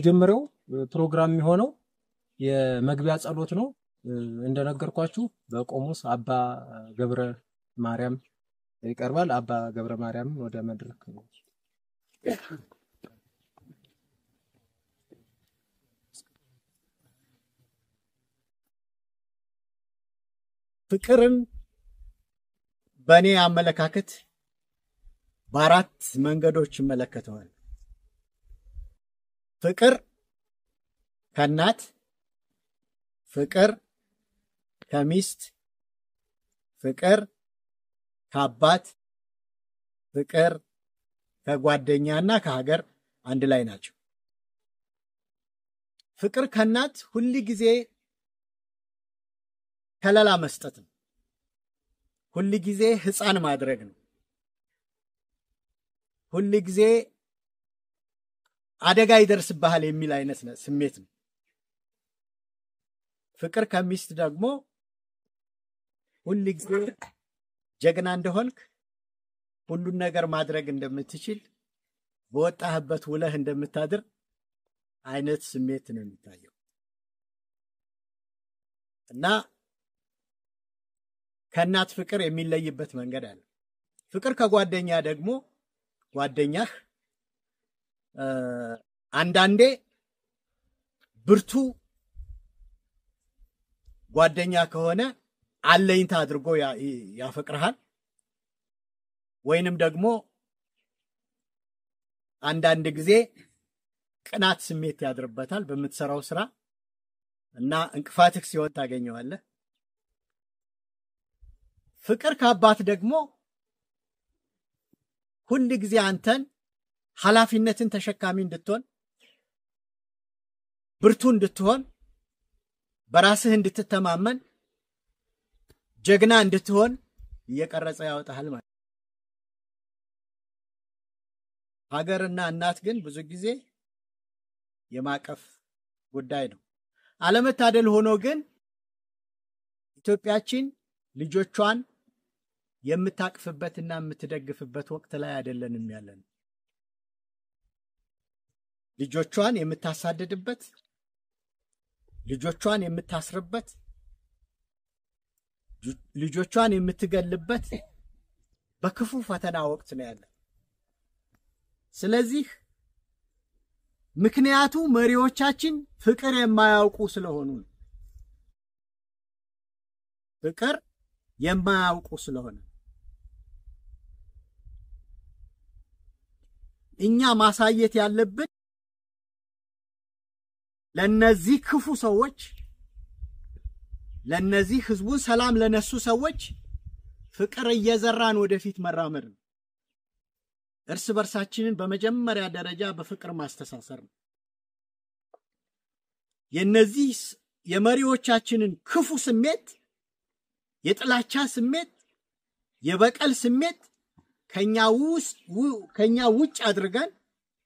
የመጀመሪያው ፕሮግራም የሚሆነው የመግቢያ ጸሎት ነው። እንደነገርኳችሁ በቆሞስ አባ ገብረ ማርያም ይቀርባል። አባ ገብረ ማርያም ወደ መድረክ ፍቅርን በእኔ አመለካከት በአራት መንገዶች ይመለከተዋል። ፍቅር ከእናት፣ ፍቅር ከሚስት፣ ፍቅር ከአባት፣ ፍቅር ከጓደኛና ከሀገር አንድ ላይ ናቸው። ፍቅር ከእናት ሁሉ ጊዜ ከለላ መስጠት ነው። ሁሉ ጊዜ ሕፃን ማድረግ ነው። ሁሉ ጊዜ አደጋ ይደርስብሃል የሚል አይነት ስሜት ነው። ፍቅር ከሚስት ደግሞ ሁሉ ጊዜ ጀግና እንደሆንክ ሁሉን ነገር ማድረግ እንደምትችል በወጣህበት ውለህ እንደምታድር አይነት ስሜት ነው የሚታየው እና ከእናት ፍቅር የሚለይበት መንገድ አለ። ፍቅር ከጓደኛ ደግሞ ጓደኛህ አንዳንዴ ብርቱ ጓደኛ ከሆነ አለኝታ አድርጎ ያፈቅርሃል፣ ወይንም ደግሞ አንዳንድ ጊዜ ቅናት ስሜት ያድርበታል በምትሰራው ስራ እና እንቅፋትህ ሲሆን ታገኘዋለህ። ፍቅር ከአባት ደግሞ ሁሉ ጊዜ አንተን ኃላፊነትን ተሸካሚ እንድትሆን፣ ብርቱ እንድትሆን፣ በራስህ እንድትተማመን፣ ጀግና እንድትሆን እየቀረጸ ያወጣሃል ማለት። ሀገርና እናት ግን ብዙ ጊዜ የማቀፍ ጉዳይ ነው። አለመታደል ሆኖ ግን ኢትዮጵያችን ልጆቿን የምታቅፍበትና የምትደግፍበት ወቅት ላይ አይደለንም ያለን። ልጆቿን የምታሳድድበት፣ ልጆቿን የምታስርበት፣ ልጆቿን የምትገልበት በክፉ ፈተና ወቅት ነው ያለን። ስለዚህ ምክንያቱ መሪዎቻችን ፍቅር የማያውቁ ስለሆኑ ነው። ፍቅር የማያውቁ ስለሆነ እኛ ማሳየት ያለብን ለነዚህ ክፉ ሰዎች፣ ለነዚህ ህዝቡን ሰላም ለነሱ ሰዎች ፍቅር እየዘራን ወደፊት መራመድ ነው። እርስ በርሳችንን በመጀመሪያ ደረጃ በፍቅር ማስተሳሰር ነው። የነዚህ የመሪዎቻችንን ክፉ ስሜት፣ የጥላቻ ስሜት፣ የበቀል ስሜት ከኛ ውጭ አድርገን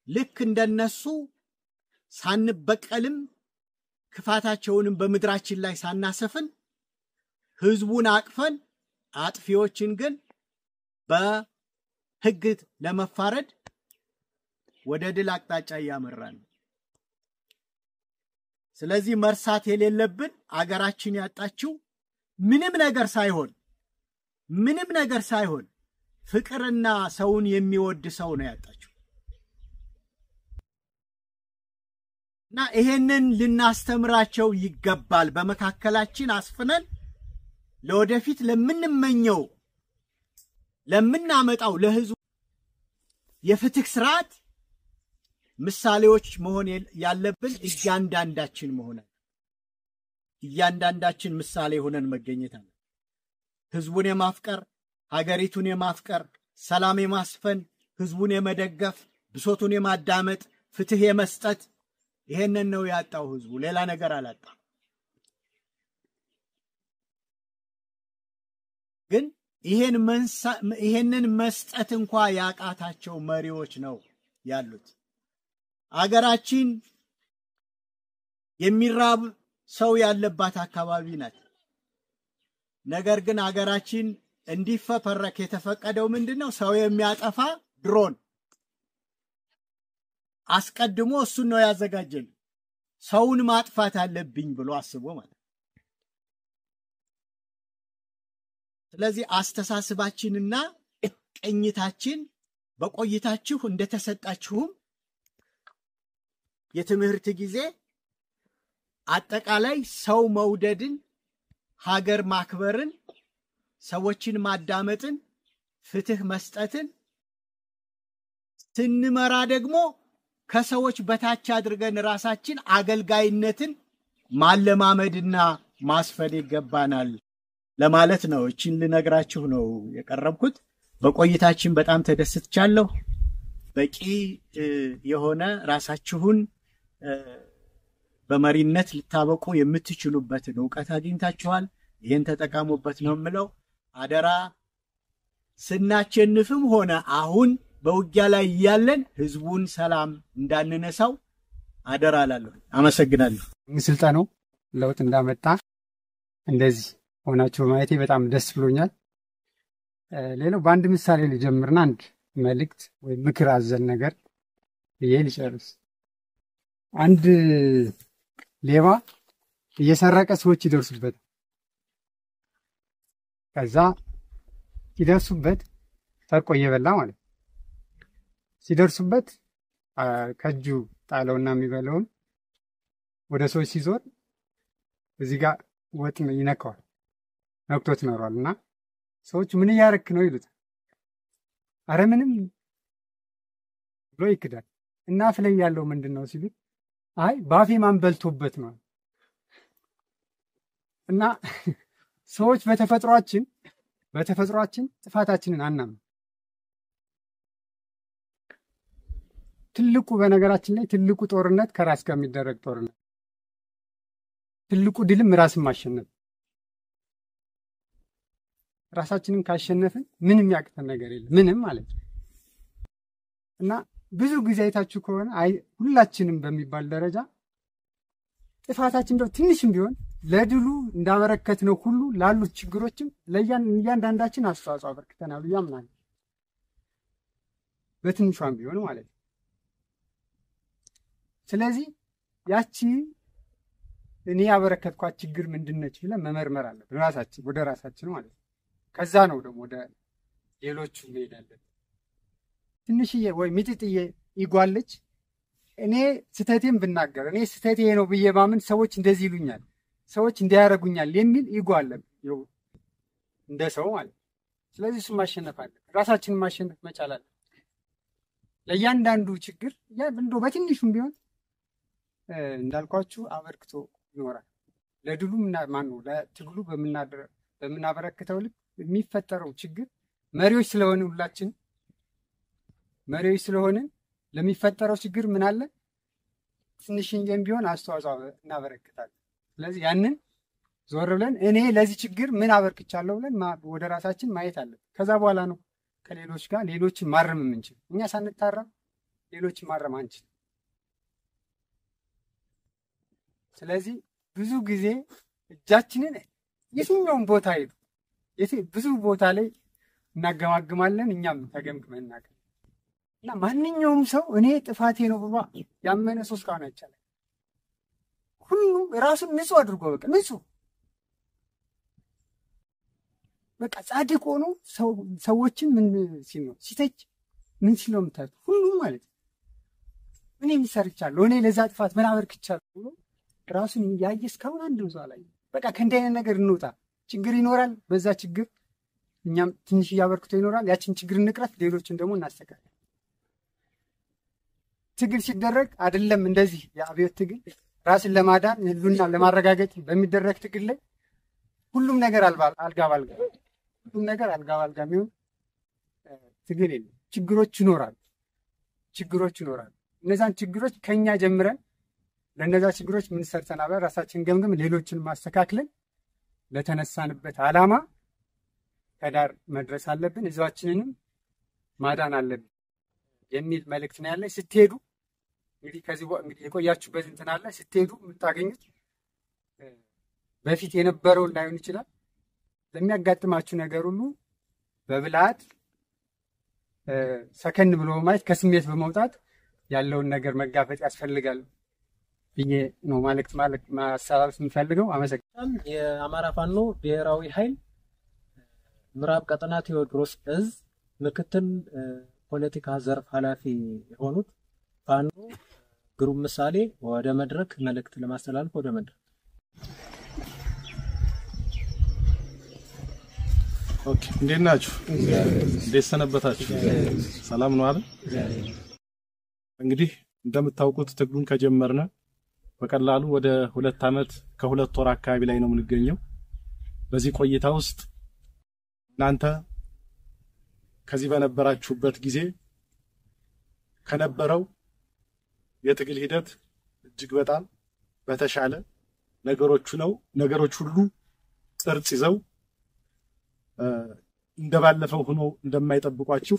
ልክ እንደነሱ ሳንበቀልም ክፋታቸውንም በምድራችን ላይ ሳናሰፍን ህዝቡን አቅፈን አጥፊዎችን ግን በህግ ለመፋረድ ወደ ድል አቅጣጫ ያመራን። ስለዚህ መርሳት የሌለብን አገራችን ያጣችው ምንም ነገር ሳይሆን ፍቅርና ሰውን የሚወድ ሰው ነው ያጣችው እና ይሄንን ልናስተምራቸው ይገባል። በመካከላችን አስፍነን ለወደፊት ለምንመኘው ለምናመጣው ለህዝቡ የፍትህ ስርዓት ምሳሌዎች መሆን ያለብን እያንዳንዳችን ምሳሌ ሆነን መገኘት አለ። ህዝቡን የማፍቀር፣ ሀገሪቱን የማፍቀር፣ ሰላም የማስፈን፣ ህዝቡን የመደገፍ፣ ብሶቱን የማዳመጥ፣ ፍትህ የመስጠት ይሄንን ነው ያጣው ህዝቡ፣ ሌላ ነገር አላጣም። ግን ይሄንን መስጠት እንኳን ያቃታቸው መሪዎች ነው ያሉት። አገራችን የሚራብ ሰው ያለባት አካባቢ ናት። ነገር ግን አገራችን እንዲፈፈረክ የተፈቀደው ምንድነው? ሰው የሚያጠፋ ድሮን አስቀድሞ እሱን ነው ያዘጋጀን። ሰውን ማጥፋት አለብኝ ብሎ አስቦ ማለት። ስለዚህ አስተሳሰባችንና ቅኝታችን በቆይታችሁ እንደተሰጣችሁም የትምህርት ጊዜ አጠቃላይ ሰው መውደድን፣ ሀገር ማክበርን፣ ሰዎችን ማዳመጥን፣ ፍትህ መስጠትን ስንመራ ደግሞ ከሰዎች በታች አድርገን ራሳችን አገልጋይነትን ማለማመድና ማስፈል ይገባናል ለማለት ነው። እቺን ልነግራችሁ ነው የቀረብኩት። በቆይታችን በጣም ተደስቻለሁ። በቂ የሆነ ራሳችሁን በመሪነት ልታበቁ የምትችሉበትን ዕውቀት አግኝታችኋል። ይህን ተጠቀሙበት ነው የምለው። አደራ ስናቸንፍም ሆነ አሁን በውጊያ ላይ ያለን ህዝቡን ሰላም እንዳንነሳው አደራ እላለሁ። አመሰግናለሁ። ስልጣኑ ለውጥ እንዳመጣ እንደዚህ ሆናችሁ ማየቴ በጣም ደስ ብሎኛል። ሌላው በአንድ ምሳሌ ልጀምርና አንድ መልእክት ወይ ምክር አዘል ነገር ልጨርስ። አንድ ሌባ እየሰረቀ ሰዎች ይደርሱበት። ከዛ ይደርሱበት ሰርቆ እየበላ ማለት ሲደርሱበት ከእጁ ጣለውና የሚበላውን ወደ ሰዎች ሲዞር እዚህ ጋር ወጥ ይነካዋል፣ ነክቶት ኖሯልና ሰዎች ምን እያረክ ነው ይሉት። አረ ምንም ብሎ ይክዳል። እና አፍ ላይ ያለው ምንድነው ሲሉት አይ ባፌ ማን በልቶበት ነው። እና ሰዎች በተፈጥሯችን ጥፋታችንን አናምንም። ትልቁ በነገራችን ላይ ትልቁ ጦርነት ከራስ ጋር የሚደረግ ጦርነት፣ ትልቁ ድልም ራስን ማሸነፍ። ራሳችንን ካሸነፍን ምንም ያቅተን ነገር የለም፣ ምንም ማለት ነው። እና ብዙ ጊዜ አይታችሁ ከሆነ ሁላችንም በሚባል ደረጃ ጥፋታችን እንደው ትንሽም ቢሆን ለድሉ እንዳበረከት ነው ሁሉ ላሉት ችግሮችም ለእያንዳንዳችን አስተዋጽኦ አበርክተናል ያምናል፣ በትንሿም ቢሆን ማለት ነው። ስለዚህ ያቺ እኔ ያበረከትኳት ችግር ምንድነች ብለን መመርመር አለብን ራሳችን ወደ ራሳችን ማለት ነው። ከዛ ነው ደግሞ ወደ ሌሎቹ እንሄዳለን። ትንሽዬ ወይ ሚጥጥዬ ይጓለች እኔ ስተቴን ብናገር እኔ ስተቴ ነው ብዬ ማምን ሰዎች እንደዚህ ይሉኛል፣ ሰዎች እንዲያረጉኛል የሚል ይጓለም እንደ ሰው ማለት። ስለዚህ እሱ ማሸነፍ አለ፣ ራሳችንን ማሸነፍ መቻል አለ። ለእያንዳንዱ ችግር እንደው በትንሹም ቢሆን እንዳልኳችሁ አበርክቶ ይኖራል። ለድሉ ማነው ለትግሉ በምናበረክተው ልክ የሚፈጠረው ችግር መሪዎች ስለሆነ ሁላችን መሪዎች ስለሆነ ለሚፈጠረው ችግር ምን አለ ትንሽዬም ቢሆን አስተዋጽኦ እናበረክታለን። ስለዚህ ያንን ዞር ብለን እኔ ለዚህ ችግር ምን አበርክቻለሁ ብለን ወደ ራሳችን ማየት አለብን። ከዛ በኋላ ነው ከሌሎች ጋር ሌሎችን ማረም የምንችል። እኛ ሳንታረም ሌሎችን ማረም አንችል። ስለዚህ ብዙ ጊዜ እጃችንን የትኛውም ቦታ ሄዱ ብዙ ቦታ ላይ እናገማግማለን፣ እኛም ተገምግመን እናገር እና ማንኛውም ሰው እኔ ጥፋቴ ነው ብሎ ያመነ ሰው እስካሁን አይቻልም። ሁሉም ራሱን ንጹህ አድርጎ ንጹህ በቃ ጻድቅ ሆኖ ሰዎችን ምን ሲል ነው ሲተች ምን ሲል ነው የምታዩት? ሁሉም ማለት እኔ ሰርቻለሁ እኔ ለዛ ጥፋት ምን አበርክቻለሁ ብሎ ራሱን ያየ እስካሁን አንድም ሰው አላየም። በቃ ከእንዲህ አይነት ነገር እንውጣ። ችግር ይኖራል፣ በዛ ችግር እኛም ትንሽ እያበርክቶ ይኖራል። ያችን ችግር እንቅረፍ፣ ሌሎችን ደግሞ እናስተካክል። ትግል ሲደረግ አይደለም እንደዚህ የአብዮት ትግል ራስን ለማዳን ህሉና ለማረጋገጥ በሚደረግ ትግል ላይ ሁሉም ነገር አልጋ ባልጋ ሁሉም ነገር አልጋ ባልጋ የሚሆን ትግል የለም። ችግሮች ይኖራሉ። እነዛን ችግሮች ከኛ ጀምረን ለነዛ ችግሮች ምን ሰርተናል ራሳችንን ገምገም ሌሎችን ማስተካክለን ለተነሳንበት ዓላማ ከዳር መድረስ አለብን። ህዝባችንንም ማዳን አለብን የሚል መልእክት ነው ያለኝ። ስትሄዱ እንግዲህ ከዚህ እንግዲህ የቆያችሁበት እንትን አለ። ስትሄዱ የምታገኙት በፊት የነበረው ላይሆን ይችላል። ለሚያጋጥማችሁ ነገር ሁሉ በብልሃት ሰከን ብሎ ማየት ከስሜት በመውጣት ያለውን ነገር መጋፈጥ ያስፈልጋል ብዬ ነው ማለት ማሳባብ የምፈልገው። አመሰግናለሁ። የአማራ ፋኖ ብሔራዊ ኃይል ምዕራብ ቀጠና ቴዎድሮስ እዝ ምክትል ፖለቲካ ዘርፍ ኃላፊ የሆኑት ፋኖ ግሩም ምሳሌ ወደ መድረክ መልእክት ለማስተላለፍ ወደ መድረክ። ኦኬ፣ እንዴት ናችሁ? እንዴት ሰነበታችሁ? ሰላም ነው አይደል? እንግዲህ እንደምታውቁት ትግሉን ከጀመርነ በቀላሉ ወደ 2 ዓመት ከ2 ወር አካባቢ ላይ ነው የምንገኘው። በዚህ ቆይታ ውስጥ እናንተ ከዚህ በነበራችሁበት ጊዜ ከነበረው የትግል ሂደት እጅግ በጣም በተሻለ ነገሮች ሁሉ ቅርጽ ይዘው እንደባለፈው ሆኖ እንደማይጠብቋችሁ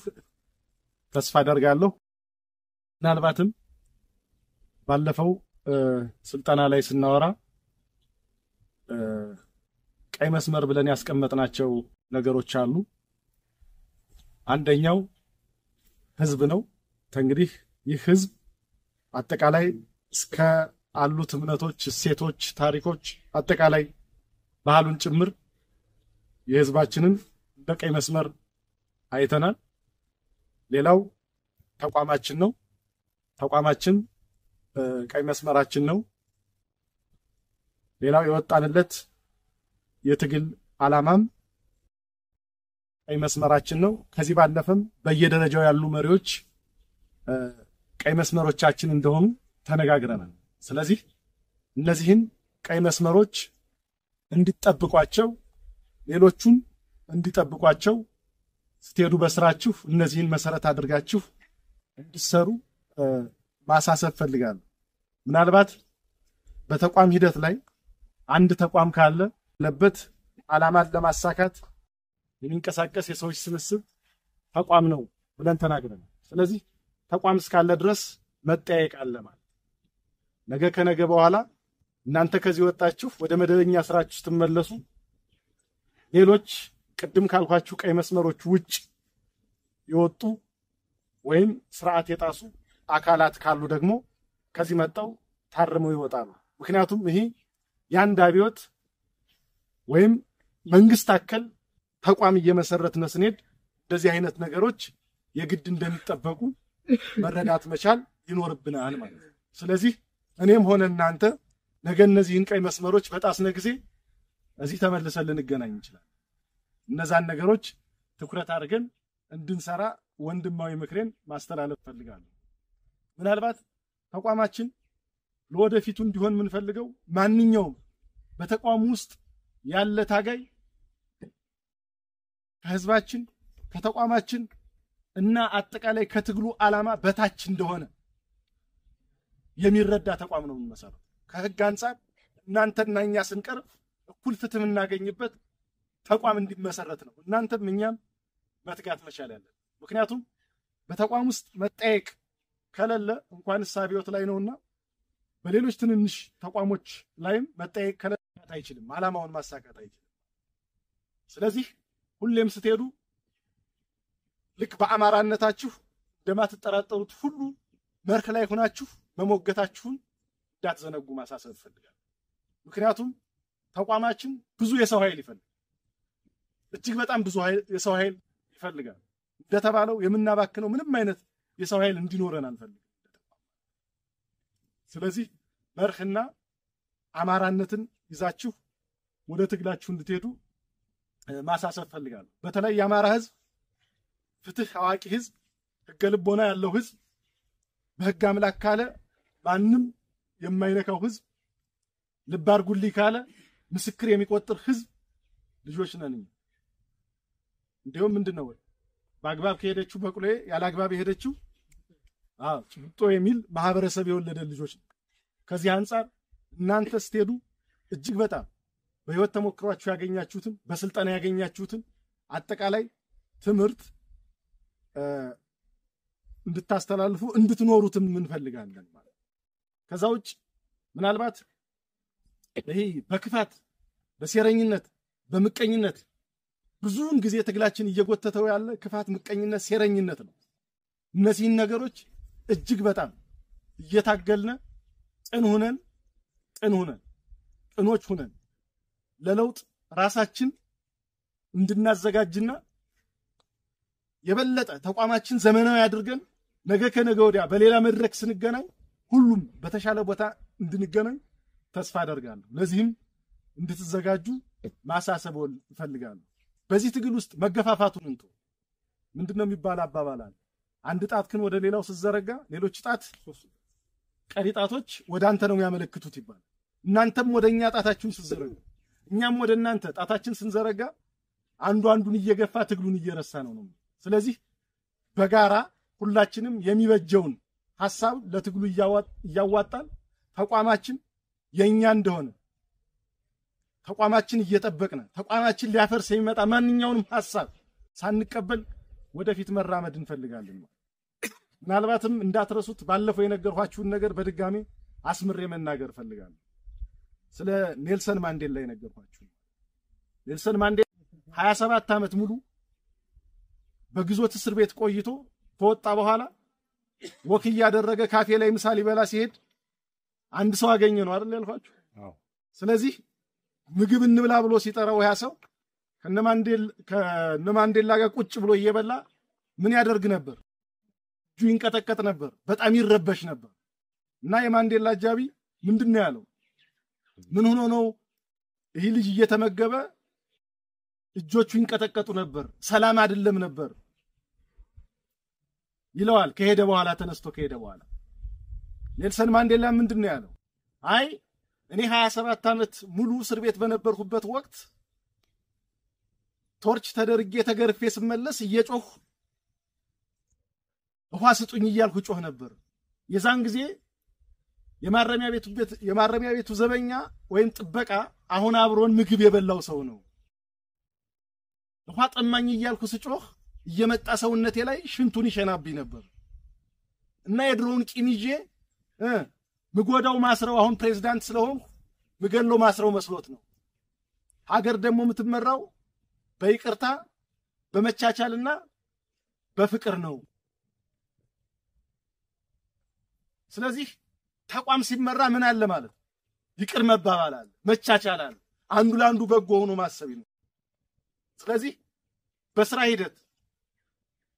ተስፋ አደርጋለሁ። ምናልባትም ባለፈው ስልጠና ላይ ስናወራ ቀይ መስመር ብለን ያስቀመጥናቸው ነገሮች አሉ። አንደኛው ህዝብ ነው። እንግዲህ ይህ ህዝብ አጠቃላይ እስከ አሉት እምነቶች፣ እሴቶች፣ ታሪኮች አጠቃላይ ባህሉን ጭምር የህዝባችንን በቀይ መስመር አይተናል። ሌላው ተቋማችን ነው። ተቋማችን ቀይ መስመራችን ነው። ሌላው የወጣንለት የትግል ዓላማም ቀይ መስመራችን ነው። ከዚህ ባለፈም በየደረጃው ያሉ መሪዎች ቀይ መስመሮቻችን እንደሆኑ ተነጋግረናል። ስለዚህ እነዚህን ቀይ መስመሮች እንዲጠብቋቸው፣ ሌሎቹን እንዲጠብቋቸው ስትሄዱ በስራችሁ እነዚህን መሰረት አድርጋችሁ እንዲሰሩ ማሳሰብ ፈልጋለሁ። ምናልባት በተቋም ሂደት ላይ አንድ ተቋም ካለ ለበት ዓላማን ለማሳካት የሚንቀሳቀስ የሰዎች ስብስብ ተቋም ነው ብለን ተናግረናል። ስለዚህ ተቋም እስካለ ድረስ መጠያየቅ አለ ማለት። ነገ ከነገ በኋላ እናንተ ከዚህ ወጣችሁ ወደ መደበኛ ስራችሁ ስትመለሱ ሌሎች ቅድም ካልኳችሁ ቀይ መስመሮች ውጭ የወጡ ወይም ስርዓት የጣሱ አካላት ካሉ ደግሞ ከዚህ መጣው ታርመው ይወጣሉ። ምክንያቱም ይሄ ያንድ አብዮት ወይም መንግስት አከል ተቋም እየመሰረትን ስንሄድ እንደዚህ አይነት ነገሮች የግድ እንደሚጠበቁ መረዳት መቻል ይኖርብናል ማለት ነው። ስለዚህ እኔም ሆነ እናንተ ነገ እነዚህን ቀይ መስመሮች በጣስነ ጊዜ እዚህ ተመልሰን ልንገናኝ እንችላለን። እነዛን ነገሮች ትኩረት አድርገን እንድንሰራ ወንድማዊ ምክሬን ማስተላለፍ ፈልጋለሁ። ምናልባት ተቋማችን ለወደፊቱ እንዲሆን የምንፈልገው ማንኛውም በተቋሙ ውስጥ ያለ ታጋይ ከህዝባችን ከተቋማችን እና አጠቃላይ ከትግሉ ዓላማ በታች እንደሆነ የሚረዳ ተቋም ነው የሚመሰረው። ከህግ አንፃር እናንተና እኛ ስንቀርብ እኩል ፍትህ የምናገኝበት ተቋም እንዲመሰረት ነው እናንተም እኛም መትጋት መቻል ያለን። ምክንያቱም በተቋም ውስጥ መጠየቅ ከሌለ እንኳንስ አብዮት ላይ ነውና በሌሎች ትንንሽ ተቋሞች ላይም መጠየቅ ከሌለ አይችልም፣ ዓላማውን ማሳካት አይችልም። ስለዚህ ሁሌም ስትሄዱ ልክ በአማራነታችሁ እንደማትጠራጠሩት ሁሉ መርህ ላይ ሆናችሁ መሞገታችሁን እንዳትዘነጉ ማሳሰብ ፈልጋለሁ። ምክንያቱም ተቋማችን ብዙ የሰው ኃይል ይፈልጋል፣ እጅግ በጣም ብዙ የሰው ኃይል ይፈልጋል። እንደተባለው የምናባክነው ምንም አይነት የሰው ኃይል እንዲኖረን አንፈልግም። ስለዚህ መርህና አማራነትን ይዛችሁ ወደ ትግላችሁ እንድትሄዱ ማሳሰብ ፈልጋለሁ። በተለይ የአማራ ህዝብ ፍትህ አዋቂ ህዝብ፣ ህገ ልቦና ያለው ህዝብ፣ በህግ አምላክ ካለ ማንም የማይነካው ህዝብ፣ ልብ አድርጉልኝ ካለ ምስክር የሚቆጥር ህዝብ ልጆች ነን። እንዲሁም ምንድነው በአግባብ ከሄደችው በቅሎዬ ያላግባብ የሄደችው ጭብጦ የሚል ማህበረሰብ የወለደ ልጆች ነው። ከዚህ አንፃር እናንተ ስትሄዱ እጅግ በጣም በህይወት ተሞክሯችሁ ያገኛችሁትን በስልጠና ያገኛችሁትን አጠቃላይ ትምህርት እንድታስተላልፉ እንድትኖሩትም እንፈልጋለን ማለት። ከዛ ውጭ ምናልባት ይሄ በክፋት በሴረኝነት በምቀኝነት ብዙውን ጊዜ ትግላችን እየጎተተው ያለ ክፋት፣ ምቀኝነት፣ ሴረኝነት ነው። እነዚህን ነገሮች እጅግ በጣም እየታገልን ቅኖች ሆነን ለለውጥ ራሳችን እንድናዘጋጅና የበለጠ ተቋማችን ዘመናዊ አድርገን ነገ ከነገ ወዲያ በሌላ መድረክ ስንገናኝ ሁሉም በተሻለ ቦታ እንድንገናኝ ተስፋ አደርጋለሁ። ለዚህም እንድትዘጋጁ ማሳሰብ እፈልጋለሁ። በዚህ ትግል ውስጥ መገፋፋቱን እንቶ ምንድነው የሚባል አባባል አለ። አንድ ጣትክን ወደ ሌላው ስትዘረጋ ሌሎች ቀሪ ጣቶች ወደ አንተ ነው የሚያመለክቱት ይባላል። እናንተም ወደኛ ጣታችሁን ስትዘረጉ እኛም ወደ እናንተ ጣታችን ስንዘረጋ አንዱ አንዱን እየገፋ ትግሉን እየረሳ ነው። ስለዚህ በጋራ ሁላችንም የሚበጀውን ሐሳብ ለትግሉ እያዋጣን ተቋማችን የኛ እንደሆነ ተቋማችን እየጠበቅን ተቋማችን ሊያፈርስ የሚመጣ ማንኛውንም ሐሳብ ሳንቀበል ወደፊት መራመድ እንፈልጋለን። ምናልባትም እንዳትረሱት ባለፈው የነገርኳችሁን ነገር በድጋሚ አስምሬ መናገር ፈልጋለሁ። ስለ ኔልሰን ማንዴላ የነገርኳችሁ ኔልሰን ማንዴላ 27 ዓመት ሙሉ በግዞት እስር ቤት ቆይቶ ከወጣ በኋላ ወክ ያደረገ ካፌ ላይ ምሳ ሊበላ ሲሄድ አንድ ሰው አገኘ ነው አይደል ያልኳችሁ? ስለዚህ ምግብ እንብላ ብሎ ሲጠራው ያ ሰው ከነ ማንዴላ ጋር ቁጭ ብሎ እየበላ ምን ያደርግ ነበር? እጁ ይንቀጠቀጥ ነበር፣ በጣም ይረበሽ ነበር። እና የማንዴላ አጃቢ ምንድነው ያለው? ምን ሆኖ ነው ይህ ልጅ እየተመገበ እጆቹ ይንቀጠቀጡ ነበር፣ ሰላም አይደለም ነበር ይለዋል። ከሄደ በኋላ ተነስቶ ከሄደ በኋላ ኔልሰን ማንዴላ ምንድነው ያለው? አይ እኔ 27 ዓመት ሙሉ እስር ቤት በነበርኩበት ወቅት ቶርች ተደርጌ ተገርፌ ስመለስ እየጮህ ውሃ ስጡኝ እያልኩ ጮህ ነበር። የዛን ጊዜ የማረሚያ ቤቱ ዘበኛ ወይም ጥበቃ አሁን አብሮን ምግብ የበላው ሰው ነው። ውሃ ጠማኝ እያልኩ ስጮህ እየመጣ ሰውነቴ ላይ ሽንቱን ይሸናብኝ ነበር እና የድሮውን ቂም ይዤ ምጎዳው ማስረው አሁን ፕሬዝዳንት ስለሆንኩ ምገለው ማስረው መስሎት ነው። ሀገር ደግሞ የምትመራው በይቅርታ በመቻቻልና በፍቅር ነው። ስለዚህ ተቋም ሲመራ ምን አለ ማለት ይቅር መባባል አለ፣ መቻቻል አለ፣ አንዱ ለአንዱ በጎ ሆኖ ማሰብ ነው። ስለዚህ በስራ ሂደት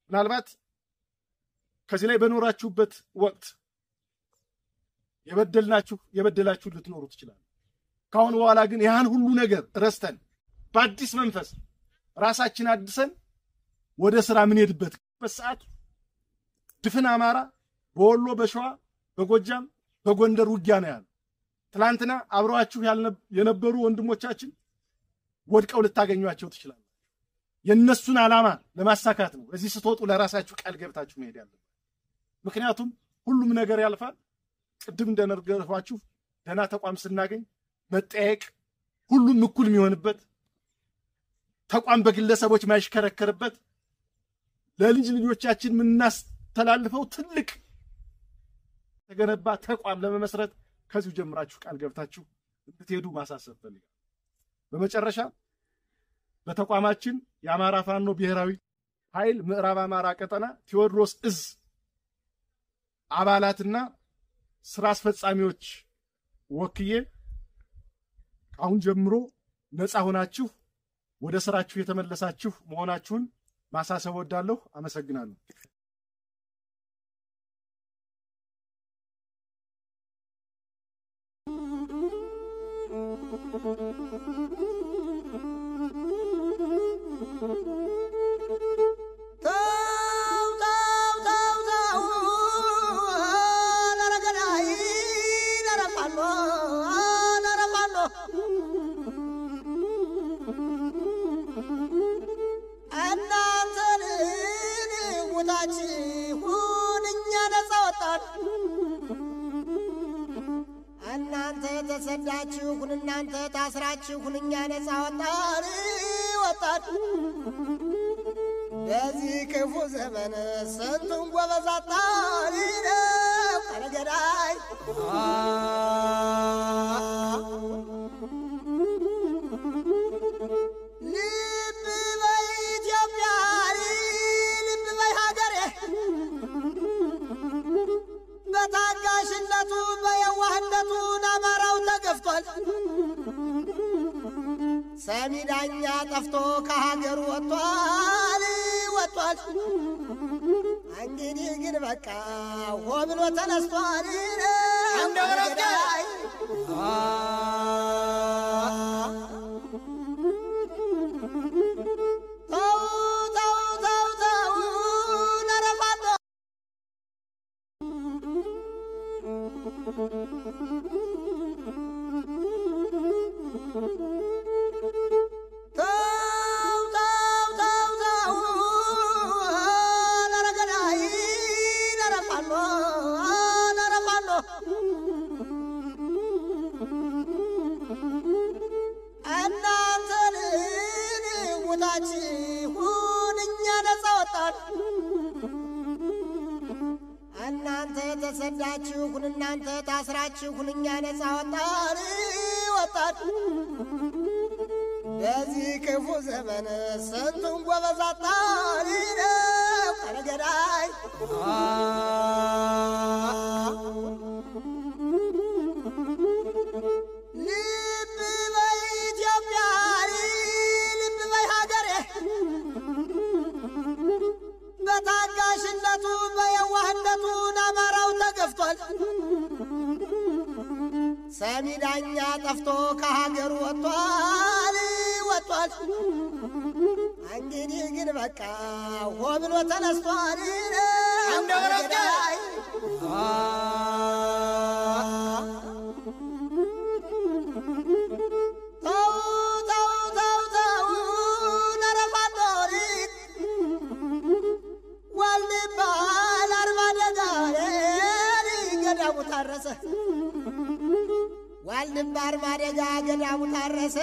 ምናልባት ከዚህ ላይ በኖራችሁበት ወቅት የበደላችሁ ልትኖሩ ትችላላችሁ። ካሁን በኋላ ግን ያን ሁሉ ነገር ረስተን በአዲስ መንፈስ ራሳችን አድሰን ወደ ስራ ምን ሄድበት በሰዓት ድፍን አማራ በወሎ በሸዋ በጎጃም በጎንደር ውጊያ ነው ያለው። ትላንትና አብረዋችሁ የነበሩ ወንድሞቻችን ወድቀው ልታገኙአቸው ትችላላችሁ። የነሱን ዓላማ ለማሳካት ነው እዚህ ስትወጡ ለራሳችሁ ቃል ገብታችሁ መሄድ ያለበት። ምክንያቱም ሁሉም ነገር ያልፋል። ቅድም እንደነገርኳችሁ ደህና ተቋም ስናገኝ መጠየቅ ሁሉም እኩል የሚሆንበት ተቋም በግለሰቦች ማይሽከረከርበት ለልጅ ልጆቻችን ምናስተላልፈው ትልቅ ተገነባ ተቋም ለመመስረት ከዚሁ ጀምራችሁ ቃል ገብታችሁ እንድትሄዱ ማሳሰብ ፈልጋለሁ። በመጨረሻ በተቋማችን የአማራ ፋኖ ብሔራዊ ኃይል ምዕራብ አማራ ቀጠና ቴዎድሮስ እዝ አባላትና ስራ አስፈጻሚዎች ወክዬ አሁን ጀምሮ ነፃ ሆናችሁ ወደ ስራችሁ የተመለሳችሁ መሆናችሁን ማሳሰብ ወዳለሁ። አመሰግናለሁ። ተሰዳችሁን እናንተ ታስራችሁን እኛ ነፃ ወጣን። በዚህ ክፉ ዘመን ስንቱን ጎበዝ አጣን ነው ቀረገዳይ ልብ በይ ኢትዮጵያ፣ ልብ በይ ሀገሬ በታጋሽ ሰሚ ዳኛ ጠፍቶ ከሀገሩ ወጥቷል ወጥቷል። እንግዲህ ግን በቃ ሆ ብሎ ተነስቷል። እንደወረዳይ እናንተ ተሰዳችሁን እናንተ ታስራችሁን እኛ ነፃ ወጣን ወጣን። በዚህ ክፉ ዘመን ስንቱን ጎበዝ አጣን ነው ቀረገዳይ ልብ በይ ኢትዮጵያ ልብ በይ ሀገሬ በታጋሽነቱ በየዋህነቱ አማራው ተገፍቷል። ሰሚ ዳኛ ጠፍቶ ከሀገሩ ወጥቷል ወጥቷል። እንግዲህ ግን በቃ ሆ ብሎ ተነስቷል። እንደወረዳይ ታረሰ ዋልድባ አርማደጋ ገዳሙ ታረሰ